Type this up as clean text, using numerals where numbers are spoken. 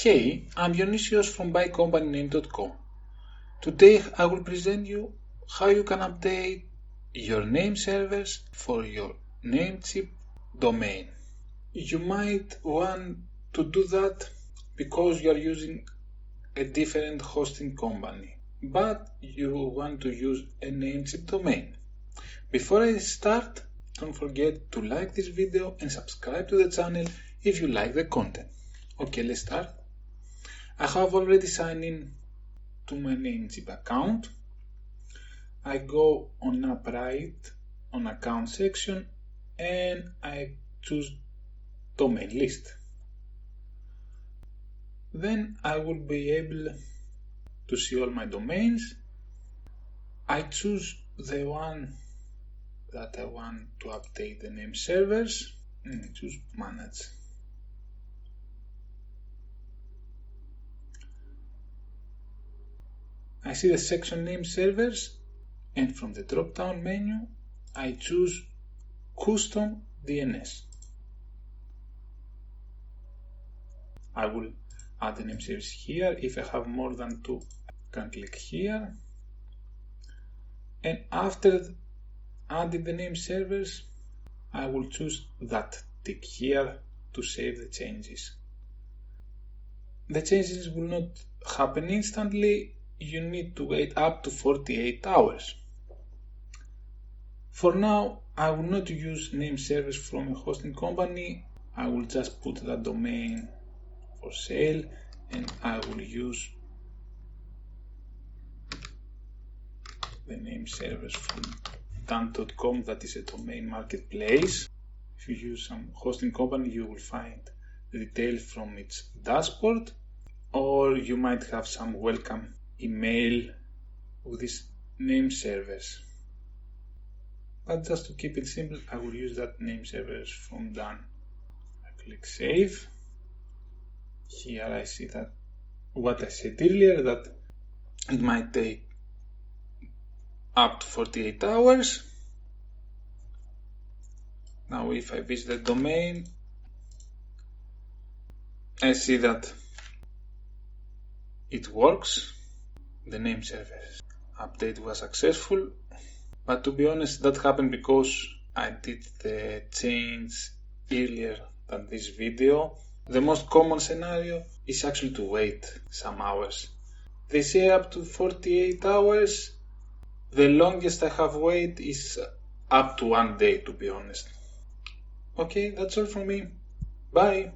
Hey, I'm Dionysios from buycompanyname.com. Today I will present you how you can update your name servers for your Namecheap domain. You might want to do that because you are using a different hosting company, but you want to use a Namecheap domain. Before I start, don't forget to like this video and subscribe to the channel if you like the content. Okay, let's start. I have already signed in to my Namecheap account. I go on up right on account section and I choose domain list. Then I will be able to see all my domains. I choose the one that I want to update the name servers and I choose manage. I see the section name servers and from the drop down menu I choose custom DNS. I will add the name servers here. If I have more than two, I can click here. And after adding the name servers, I will choose that tick here to save the changes. The changes will not happen instantly. You need to wait up to 48 hours. For now, I will not use name servers from a hosting company. I will just put that domain for sale and I will use the name servers from Dan.com, that is a domain marketplace. If you use some hosting company, you will find the details from its dashboard, or you might have some welcome email with these name servers. But just to keep it simple, I will use that name servers from Dan. I click save. Here I see that what I said earlier, that it might take up to 48 hours. Now if I visit the domain, I see that it works. The name servers update was successful, but to be honest, that happened because I did the change earlier than this video. The most common scenario is actually to wait some hours. They say up to 48 hours. The longest I have waited is up to 1 day, to be honest. Okay, that's all from me. Bye.